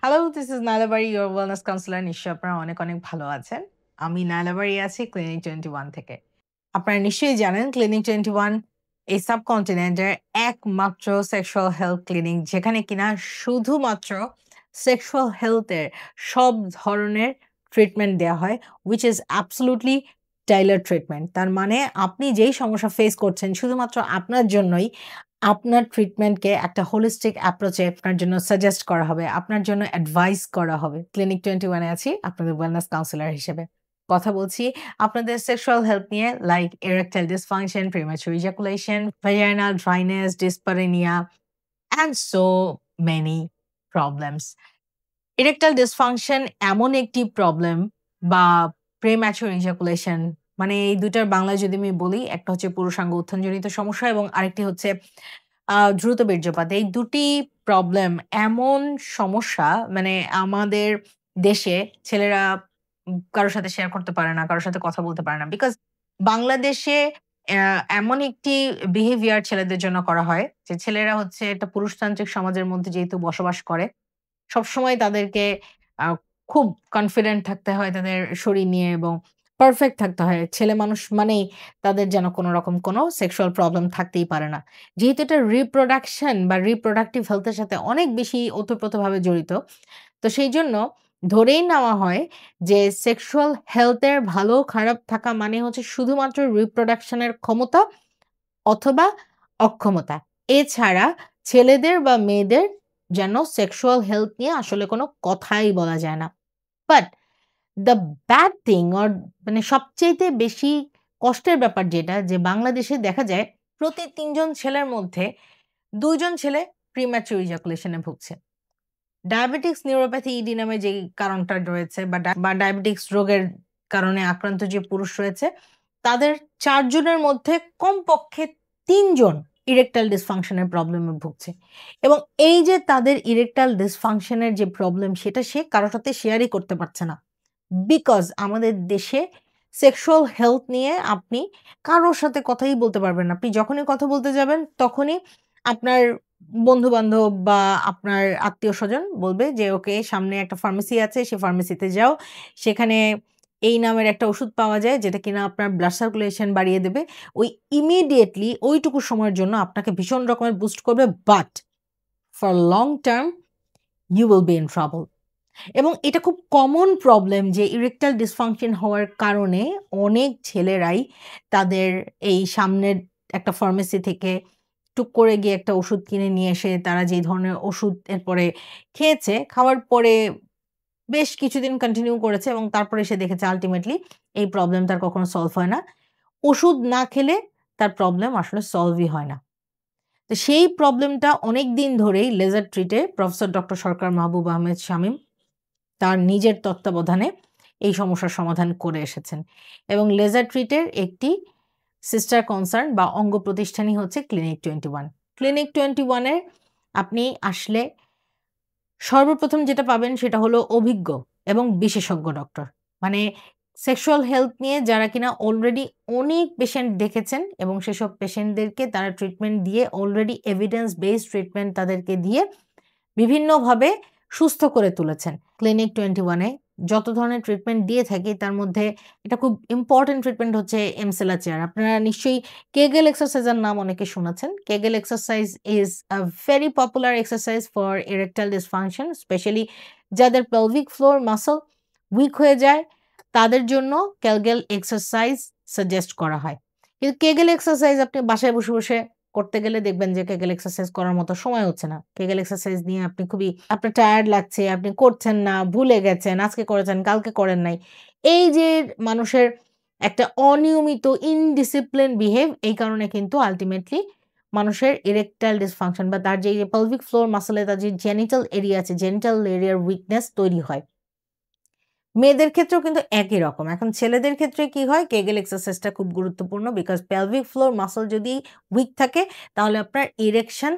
Hello, this is নাইলাবাড়ি, your wellness counsellor. নিশ্চয়ই আপনারা অনেক, অনেক ভালো আছেন। আমি নাইলাবাড়ি আছি ক্লিনিক 21 থেকে। আপনারা নিশ্চয়ই জানেন ক্লিনিক 21 এই সাবকন্টিনেন্টের একমাত্র সেক্সুয়াল হেলথ ক্লিনিক যেখানে কিনা শুধুমাত্র সেক্সুয়াল হেলথ এর সব ধরনের ট্রিটমেন্ট দেয়া হয়, which is absolutely tailored treatment. তার মানে আপনি যেই সমস্যা ফেস করছেন শুধুমাত্র আপনার জন্যই আপনার ট্রিটমেন্টকে একটা হোলিস্টিক অ্যাপ্রোচ এ আপনার জন্য সাজেস্ট করা হবে, আপনার জন্য অ্যাডভাইস করা হবে। ক্লিনিক 21 এ আছি আপনাদের ওয়েলনেস কাউন্সিলর হিসেবে। কথা বলছি আপনাদের সেক্সুয়াল হেলথ নিয়ে like erectile dysfunction, premature ejaculation, vaginal dryness, dyspareunia and so many problems. Erectile dysfunction এমন একটি প্রবলেম বা premature ejaculation মানে এই ২ টার বাংলায় যদি আমি বলি, একটা হচ্ছে পুরুষাঙ্গ উত্থানজনিত সমস্যা এবং আরেকটি হচ্ছে দ্রুত বীর্যপাত। এই ২ টি প্রবলেম এমন সমস্যা মানে আমাদের দেশে ছেলেরা কারো সাথে শেয়ার করতে পারে না, কারো সাথে কথা বলতে পারে না। বিকজ বাংলাদেশে এমন একটি বিহেভিয়ার ছেলেদের জন্য করা হয় যে ছেলেরা হচ্ছে একটা পুরুষতান্ত্রিক সমাজের মধ্যে যেহেতু বসবাস করে, সবসময় তাদেরকে আ খুব কনফিডেন্ট থাকতে হয় তাদের শরীর নিয়ে এবং পারফেক্ট থাকতে হয়। ছেলে মানুষ মানেই তাদের যেন কোন রকম কোন সেক্সুয়াল প্রবলেম থাকতেই পারে না। যেহেতু এটা রিপ্রোডাকশন বা রিপ্রোডাক্টিভ হেলথ এর সাথে অনেক বেশি ওতপ্রোতভাবে জড়িত। তো সেইজন্য ধরেই নেওয়া হয় যে সেক্সুয়াল হেলথ এর ভালো খারাপ থাকা মানে হচ্ছে শুধুমাত্র রিপ্রোডাকশন এর ক্ষমতা অথবা অক্ষমতা। এছাড়া ছেলেদের বা মেয়েদের যেন সেক্সুয়াল হেলথ নিয়ে আসলে কোনো কথাই বলা যায় না। But the bad thing or মানে সবচাইতে বেশি কষ্টের ব্যাপার যেটা যে বাংলাদেশে দেখা যায় প্রতি ৩ জন ছেলের মধ্যে ২ জন ছেলে প্রিম্যাচুর ইজাকুলেশন এ ভুগছে। ডায়াবেটিকস নিউরোপ্যাথি ইডি নামে যেই কারণটা রয়েছে বা ডায়াবেটিকস রোগের কারণে আক্রান্ত যে পুরুষ রয়েছে, তাদের ৪ জনের মধ্যে কমপক্ষে ৩ জন ইরেকটাইল ডিসফাংশন এর প্রবলেমে ভুগছে। এবং এই যে তাদের ইরেকটাইল ডিসফাংশন এর যে প্রবলেম সেটা সে কারো সাথে শেয়ারই করতে পারছে না। বিকজ আমাদের দেশে সেক্সুয়াল হেলথ নিয়ে আপনি কারো সাথে কথাই বলতে পারবেন না। আপনি যখনই কথা বলতে যাবেন তখনই আপনার বন্ধু-বান্ধব বা আপনার আত্মীয়স্বজন বলবে যে, "ওকে সামনে একটা ফার্মেসি আছে, সে ফার্মেসিতে যাও। সেখানে এই নামের একটা ওষুধ পাওয়া যায় যেটা কিনা আপনার ব্লাড সার্কুলেশন বাড়িয়ে দেবে।" ওই ইমিডিয়েটলি ওইটুকু সময়ের জন্য আপনাকে ভীষণ রকমের বুস্ট করবে। But for long term you will be in trouble. এবং এটা খুব কমন প্রবলেম যে ইরেকটাইল ডিসফাংশন হওয়ার কারণে অনেক ছেলেরাই তাদের এই সামনের একটা ফার্মেসি থেকে টুক করে গিয়ে একটা ওষুধ কিনে নিয়ে এসে তারা যে ধরনের ওষুধ এরপরে খেয়েছে, খাওয়ার পরে বেশ কিছুদিন কন্টিনিউ করেছে এবং তারপরে সে দেখেছে আল্টিমেটলি এই প্রবলেম তার কখনো সলভ হয় না। ওষুধ না খেলে তার প্রবলেম আসলে সলভই হয় না। তো সেই প্রবলেমটা অনেকদিন ধরেই লেজার ট্রিটে প্রফেসর ডক্টর সরকার মাহবুব আহমেদ শামীম তার নিজের তত্ত্বাবধানে এই সমস্যার সমাধান করে এসেছেন। এবং লেজার ট্রিটের একটি সিস্টার কনসার্ন বা অঙ্গ প্রতিষ্ঠানই হচ্ছে ক্লিনিক 21। ক্লিনিক 21 এ আপনি আসলে সর্বপ্রথম যেটা পাবেন সেটা হলো অভিজ্ঞ এবং বিশেষজ্ঞ ডক্টর। মানে সেক্সুয়াল হেলথ নিয়ে যারা কিনা অলরেডি অনেক পেশেন্ট দেখেছেন এবং সেসব পেশেন্টদেরকে তারা ট্রিটমেন্ট দিয়ে অলরেডি এভিডেন্স বেসড ট্রিটমেন্ট তাদেরকে দিয়ে বিভিন্নভাবে সুস্থ করে তুলেছেন। ক্লিনিক 21 এ যত ধরনের ট্রিটমেন্ট দিয়ে থাকি তার মধ্যে এটা খুব ইম্পোর্টেন্ট ট্রিটমেন্ট হচ্ছে এমসেলা চেয়ার। আপনারা নিশ্চয়ই কেগেল এক্সারসাইজ এর নাম অনেকে শুনেছেন। Kegel exercise is a very popular exercise for erectile dysfunction specially যাদের পেলভিক ফ্লোর মাসল উইক হয়ে যায় তাদের জন্য কেগেল এক্সারসাইজ সাজেস্ট করা হয়। কিন্তু কেগেল এক্সারসাইজ আপনি বাসায় বসে, বসে করতে গেলে দেখবেন যে কেগেল এক্সারসাইজ করার মতো সময় হচ্ছে না। কেগেল এক্সারসাইজ নিয়ে আপনি খুবই আপনার টায়ার্ড লাগছে, আপনি করছেন না, ভুলে গেছেন, আজকে করেছেন, কালকে করেন নাই। এই যে মানুষের একটা অনিয়মিত ইনডিসিপ্লিন বিহেভ এই কারণে কিন্তু আল্টিমেটলি মানুষের ইরেকটাইল ডিসফাংশন বা তার যে পেলভিক ফ্লোর মাসলে তার যে জেনিটাল এরিয়া আছে, জেনিটাল এরিয়ার উইকনেস তৈরি হয়। মেয়েদের ক্ষেত্রেও কিন্তু একই রকম। এখন ছেলেদের ক্ষেত্রে কি হয়? কেগেল এক্সারসাইজটা খুব গুরুত্বপূর্ণ বিকজ পেলভিক ফ্লোর মাসল যদি উইক থাকে তাহলে আপনার ইরেকশন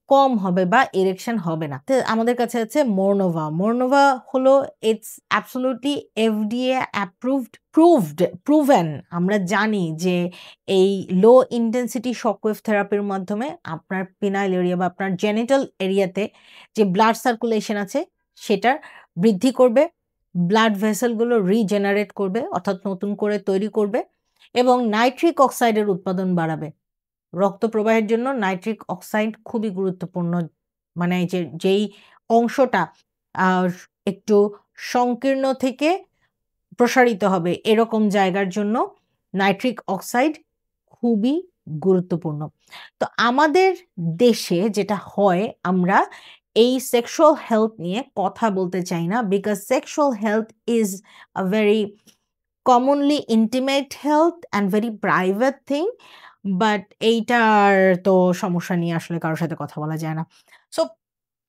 কম হবে বা ইরেকশন হবে না। তো আমাদের কাছে আছে মোরনোভা। মোরনোভা হলো it's absolutely FDA approved, proven আমরা জানি যে এই লো ইনটেনসিটি শকওয়েভ থেরাপির মাধ্যমে আপনার পিনাইল এরিয়া বা আপনার জেনিটাল এরিয়াতে যে ব্লাড সার্কুলেশন আছে সেটা বৃদ্ধি করবে, ব্লাড ভেসেলগুলো রিজেনারেট করবে অর্থাৎ নতুন করে তৈরি করবে এবং নাইট্রিক অক্সাইডের উৎপাদন বাড়াবে। রক্ত প্রবাহের জন্য নাইট্রিক অক্সাইড খুবই গুরুত্বপূর্ণ। মানে যেই অংশটা আ একটু সংকীর্ণ থেকে প্রসারিত হবে এরকম জায়গার জন্য নাইট্রিক অক্সাইড খুবই গুরুত্বপূর্ণ। তো আমাদের দেশে যেটা হয় আমরা এই সেক্সুয়াল হেলথ নিয়ে কথা বলতে চাই না because sexual health is a very commonly intimate health and very private thing. But এইটার তো সমস্যা নিয়ে আসলে কারো সাথে কথা বলা যায় না। সো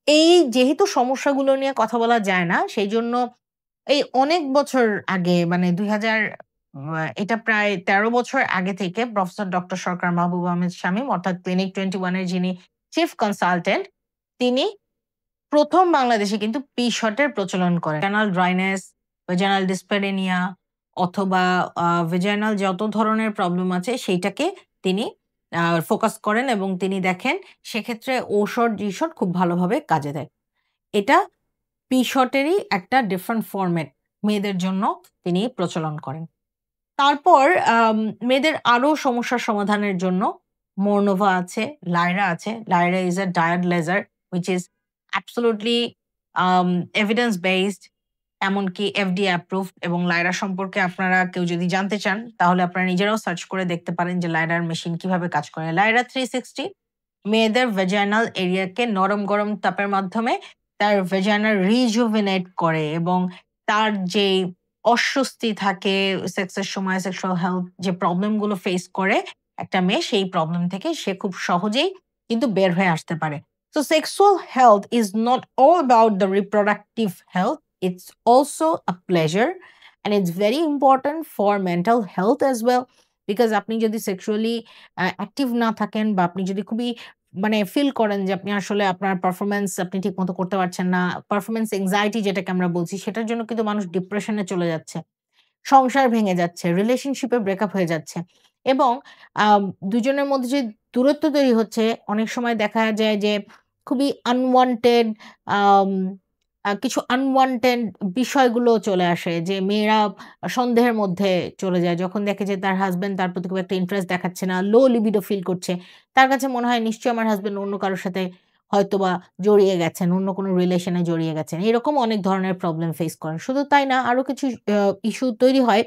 এই যেহেতু সমস্যাগুলো নিয়ে কথা বলা যায় না সেইজন্য এই অনেক বছর আগে মানে ২০০০ এটা প্রায় ১৩ বছর আগে থেকে প্রফেসর ডক্টর সরকার মাহবুব আহমেদ শামীম অর্থাৎ ক্লিনিক 21 এর যিনি চিফ কনসালটেন্ট তিনি ১ম বাংলাদেশে কিন্তু পি-শট এর প্রচলন করেন। ভ্যাজাইনাল ড্রাইনেস, ভ্যাজাইনাল ডিসপ্যারেনিয়া অথবা ভ্যাজাইনাল যত ধরনের প্রবলেম আছে সেইটাকে তিনি ফোকাস করেন এবং তিনি দেখেন সেক্ষেত্রে ও-শট, জি-শট খুব ভালোভাবে কাজে দেয়। এটা পি-শটেরই একটা ডিফারেন্ট ফরম্যাট মেয়েদের জন্য তিনি প্রচলন করেন। তারপর মেয়েদের আরো সমস্যার সমাধানের জন্য মোরনোভা আছে, লাইরা আছে। Lyra is a diode laser which is absolutely evidence based এমনকি এফডিএ অ্যাপ্রুভড এবং লাইরা সম্পর্কে আপনারা কেউ যদি জানতে চান তাহলে আপনারা নিজেরাও সার্চ করে দেখতে পারেন যে লাইরার মেশিন কিভাবে কাজ করে। লাইরা 360 মেয়েদের ভেজাইনাল এরিয়াকে নরম গরম তাপের মাধ্যমে তার ভেজাইনা রিজুভিনেট করে এবং তার যে অস্বস্তি থাকে সেক্সের সময় সেক্সুয়াল হেলথ যে প্রবলেমগুলো ফেস করে একটা মেয়ে সেই প্রবলেম থেকে সে খুব সহজেই কিন্তু বের হয়ে আসতে পারে। So sexual health is not all about the reproductive health, it's also a pleasure and it's very important for mental health as well because আপনি যদি সেক্সুয়ালি অ্যাক্টিভ না থাকেন বা আপনি যদি খুবই মানে ফিল করেন যে আপনি আসলে আপনার পারফরম্যান্স আপনি ঠিকমতো করতে পারছেন না, পারফরম্যান্স এংজাইটি যেটাকে আমরা বলছি সেটার জন্য কিন্তু মানুষ ডিপ্রেশনে চলে যাচ্ছে। সংসার ভেঙে যাচ্ছে, রিলেশনশিপে ব্রেকআপ হয়ে যাচ্ছে এবং আম দুজনের মধ্যে যে দূরত্ব তৈরি হচ্ছে অনেক সময় দেখা যায় যে খুবই আনওয়ান্টেড আম কিছু আনওয়ান্টেড বিষয়গুলো চলে আসে যে মেয়েরা সন্দেহের মধ্যে চলে যায়। যখন দেখে যে তার হাসব্যান্ড তার প্রতি খুব একটা ইন্টারেস্ট দেখাচ্ছে না, লো লিবিডো ফিল করছে। তার কাছে মনে হয় নিশ্চয়ই আমার হাসব্যান্ড অন্য কারো সাথে হয়তোবা জড়িয়ে গেছেন, অন্য কোনো রিলেশন এ জড়িয়ে গেছেন। এরকম অনেক ধরনের প্রবলেম ফেস করেন। শুধু তাই না আরো কিছু ইস্যু তৈরি হয়।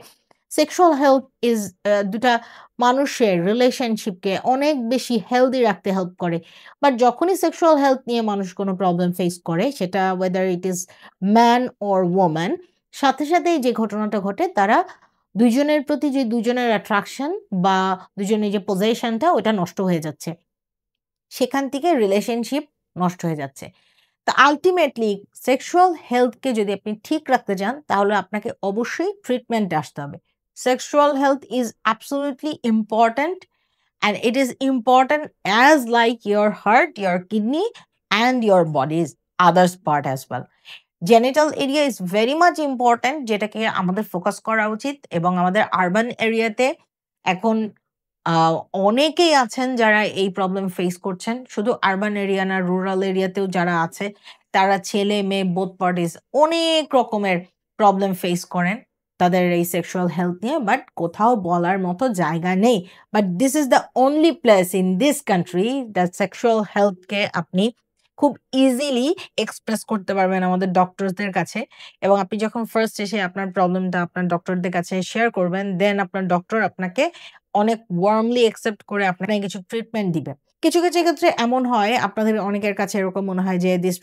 সেক্সুয়াল হেলথ ইস ২ টা মানুষের রিলেশনশিপকে অনেক বেশি হেলথি রাখতে হেল্প করে। বাট যখনই সেক্সুয়াল হেলথ নিয়ে মানুষ কোনো প্রবলেম ফেস করে সেটা whether it is man or woman সাথেই যে ঘটনাটা ঘটে তারা দুইজনের প্রতি যে দুজনের অ্যাট্রাকশন বা দুজনের যে পজেশনটা ওটা নষ্ট হয়ে যাচ্ছে। সেখান থেকে রিলেশনশিপ নষ্ট হয়ে যাচ্ছে। তো আল্টিমেটলি সেক্সুয়াল হেলথ কে যদি আপনি ঠিক রাখতে চান তাহলে আপনাকে অবশ্যই ট্রিটমেন্টে আসতে হবে। Sexual health is absolutely important and it is important as like your heart, your kidney and your bodies others part as well. Genital area is very much important যেটাকে আমাদের ফোকাস করা উচিত এবং আমাদের আরবান এরিয়াতে এখন আ অনেকেই আছেন যারা এই প্রবলেম ফেস করছেন। শুধু আরবান এরিয়া না রুরাল এরিয়াতেও যারা আছে তারা ছেলে-মেয়ে বোথ পার্টিজ অনেক রকমের প্রবলেম ফেস করেন তাদের এই সেক্সুয়াল হেলথ নিয়ে। বাট কোথাও বলার মতো জায়গা নেই। But this is the only place in this country that sexual health কে আপনি খুব ইজিলি এক্সপ্রেস করতে পারবেন আমাদের ডক্টরসদের কাছে এবং আপনি যখন ফার্স্ট এসে আপনার প্রবলেমটা আপনার ডক্টরদের কাছে শেয়ার করবেন, দেন আপনার ডক্টর আপনাকে অনেক ওয়ার্মলি অ্যাকসেপ্ট করে আপনাকে কিছু ট্রিটমেন্ট দিবে। কিছু ক্ষেত্রে এমন হয় আপনাদের অনেকের কাছে এরকম মনে হয় যে দিস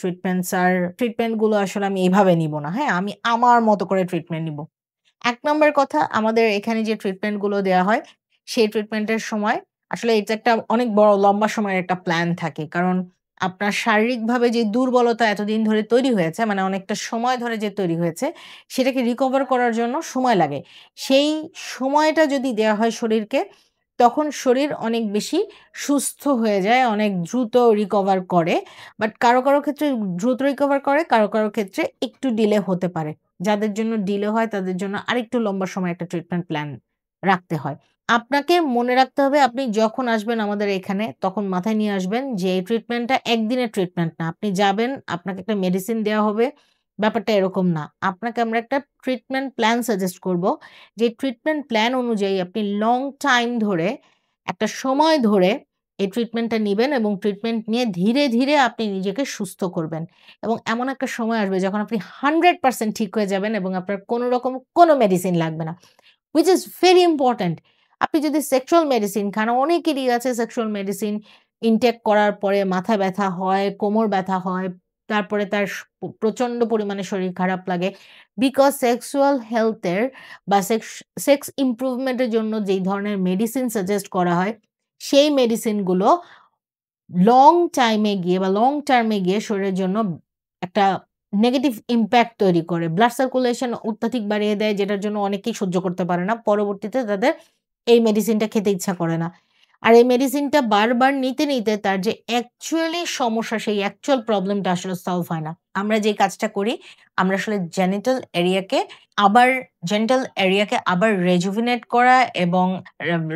ট্রিটমেন্ট গুলো আসলে আমি এভাবে নিব না। হ্যাঁ? আমি আমার মতো করে ট্রিটমেন্ট নিব। ১ নাম্বার কথা আমাদের এখানে যে ট্রিটমেন্ট গুলো দেয়া হয়, সেই ট্রিটমেন্টের সময় আসলে এটা একটা অনেক বড় লম্বা সময়ের একটা প্ল্যান থাকে। কারণ আপনার শারীরিকভাবে যে দুর্বলতা এতদিন ধরে তৈরি হয়েছে, মানে অনেকটা সময় ধরে যে তৈরি হয়েছে, সেটাকে রিকভার করার জন্য সময় লাগে। সেই সময়টা যদি দেয়া হয় শরীরকে, তখন শরীর অনেক বেশি সুস্থ হয়ে যায়, অনেক দ্রুত রিকভার করে। বাট কারো ক্ষেত্রে দ্রুত রিকভার করে, কারো ক্ষেত্রে একটু ডিলে হতে পারে। যাদের জন্য ডিলে হয় তাদের জন্য আরেকটু লম্বা সময় একটা ট্রিটমেন্ট প্ল্যান রাখতে হয়। আপনাকে মনে রাখতে হবে আপনি যখন আসবেন আমাদের এখানে তখন মাথায় নিয়ে আসবেন যে এই ট্রিটমেন্টটা একদিনের ট্রিটমেন্ট না। আপনি যাবেন, আপনাকে একটা মেডিসিন দেয়া হবে। ব্যাপারটা এরকম না। আপনাকে আমরা একটা ট্রিটমেন্ট প্ল্যান সাজেস্ট করব। যে ট্রিটমেন্ট প্ল্যান অনুযায়ী আপনি লং টাইম ধরে, একটা সময় ধরে এই ট্রিটমেন্টটা নিবেন এবং ট্রিটমেন্ট নিয়ে ধীরে, ধীরে আপনি নিজেকে সুস্থ করবেন। এবং এমন একটা সময় আসবে যখন আপনি 100% ঠিক হয়ে যাবেন এবং আপনার কোনো রকম কোনো মেডিসিন লাগবে না। which is very important. আপনি যদি সেক্সুয়াল মেডিসিন খান, অনেকেরই আছে সেক্সুয়াল মেডিসিন ইনটেক করার পরে মাথা ব্যথা হয়, কোমর ব্যথা হয়, তারপরে তার প্রচন্ড পরিমাণে শরীর খারাপ লাগে। বিকজ সেক্সুয়াল হেলথ এর বা সেক্স ইমপ্রুভমেন্ট এর জন্য যেই ধরনের মেডিসিন সাজেস্ট করা হয়, সেই মেডিসিনগুলো লং টাইমে গিয়ে বা লং টার্মে গিয়ে শরীরের জন্য একটা নেগেটিভ ইমপ্যাক্ট তৈরি করে। ব্লাড সার্কুলেশন অত্যাধিক বাড়িয়ে দেয়, যেটার জন্য অনেকেই সহ্য করতে পারে না। পরবর্তীতে তাদের এই মেডিসিনটা খেতে ইচ্ছা করে না। আর এই মেডিসিনটা বারবার নিতে, নিতে তার যে অ্যাকচুয়ালি সমস্যা, সেই অ্যাকচুয়াল প্রবলেমটা আসলে সলভ হয় না। আমরা যে কাজটা করি, আমরা আসলে জেনিটাল এরিয়াকে আবার রেজুভিনেট করা এবং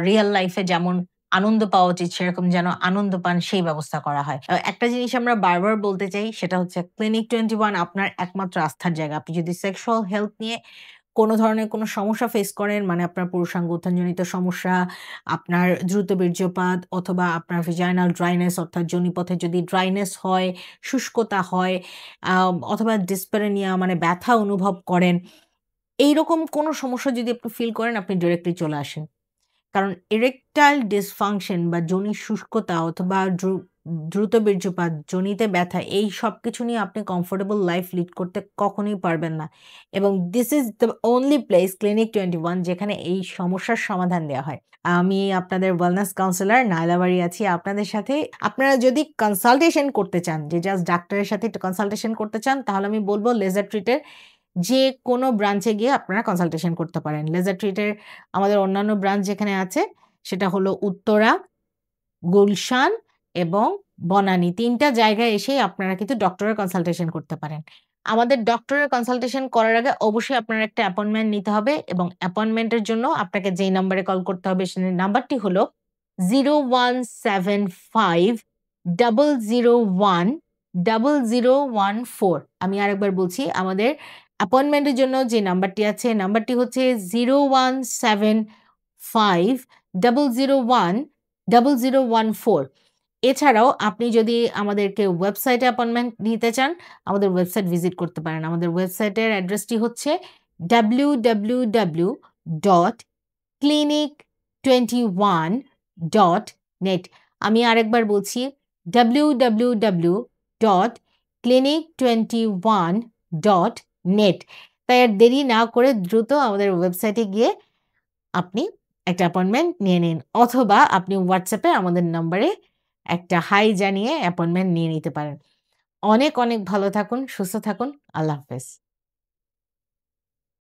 রিয়াল লাইফে যেমন আনন্দ পাওয়া উচিত সেরকম যেন আনন্দ পান সেই ব্যবস্থা করা হয়। একটা জিনিস আমরা বারবার বলতে চাই, সেটা হচ্ছে ক্লিনিক 21 আপনার একমাত্র আস্থার জায়গা। আপনি যদি সেক্সুয়াল হেলথ নিয়ে কোনো ধরনের কোনো সমস্যা ফেস করেন, মানে আপনার পুরুষাঙ্গ উত্থানজনিত সমস্যা, আপনার দ্রুত বীর্যপাত অথবা আপনার ভেজাইনাল ড্রাইনেস অর্থাৎ যোনিপথে যদি ড্রাইনেস হয়, শুষ্কতা হয়, অথবা ডিসপ্যারেনিয়া মানে ব্যথা অনুভব করেন, এইরকম কোনো সমস্যা যদি আপনি ফিল করেন, আপনি ডিরেক্টলি চলে আসেন। কারণ erectile dysfunction বা যোনির শুষ্কতা অথবা দ্রুত বীর্যপাত, যোনিতে ব্যথা, এই সবকিছু নিয়ে আপনি কমফোর্টেবল লাইফ লিড করতে কখনোই পারবেন না। এবং this is the only place clinic 21 যেখানে এই সমস্যার সমাধান দেওয়া হয়। আমি আপনাদের ওয়েলনেস কাউন্সিলর নায়লা বাড়ি আছি আপনাদের সাথে। আপনারা যদি কনসালটেশন করতে চান, যে জাস্ট ডাক্তারের সাথে একটু কনসালটেশন করতে চান, তাহলে আমি বলব লেজার ট্রিটের যে কোনো ব্রাঞ্চে গিয়ে আপনারা কনসালটেশন করতে পারেন। লেজার ট্রিটের আমাদের অন্যান্য ব্রাঞ্চ যেখানে আছে সেটা হলো উত্তরা, গুলশান এবং বনানী। ৩ টা জায়গায় এসেই আপনারা কিন্তু ডক্টরের কনসালটেশন করতে পারেন। আমাদের ডক্টরের কনসালটেশন করার আগে অবশ্যই আপনার একটা অ্যাপয়েন্টমেন্ট নিতে হবে এবং অ্যাপয়েন্টমেন্টের জন্য আপনাকে যেই নাম্বারে কল করতে হবে সেই নাম্বারটি হলো 0175 001 0014। আমি আরেকবার বলছি, আমাদের অ্যাপয়েন্টমেন্টের জন্য যে নাম্বারটি আছে, নাম্বারটি হচ্ছে 0175 001 0014। এছাড়াও আপনি যদি আমাদেরকে ওয়েবসাইটে অ্যাপয়েন্টমেন্ট নিতে চান, আমাদের ওয়েবসাইট ভিজিট করতে পারেন। আমাদের ওয়েবসাইটের অ্যাড্রেসটি হচ্ছে www.clinic21.net। আমি আরেকবার বলছি www.clinic21.net। তাই আর দেরি না করে দ্রুত আমাদের ওয়েবসাইটে গিয়ে আপনি একটা অ্যাপয়েন্টমেন্ট নিয়ে নিন, অথবা আপনি হোয়াটসঅ্যাপে আমাদের নাম্বারে একটা হাই জানিয়ে অ্যাপয়েন্টমেন্ট নিয়ে নিতে পারেন। অনেক, অনেক ভালো থাকুন, সুস্থ থাকুন। আল্লাহ হাফেজ।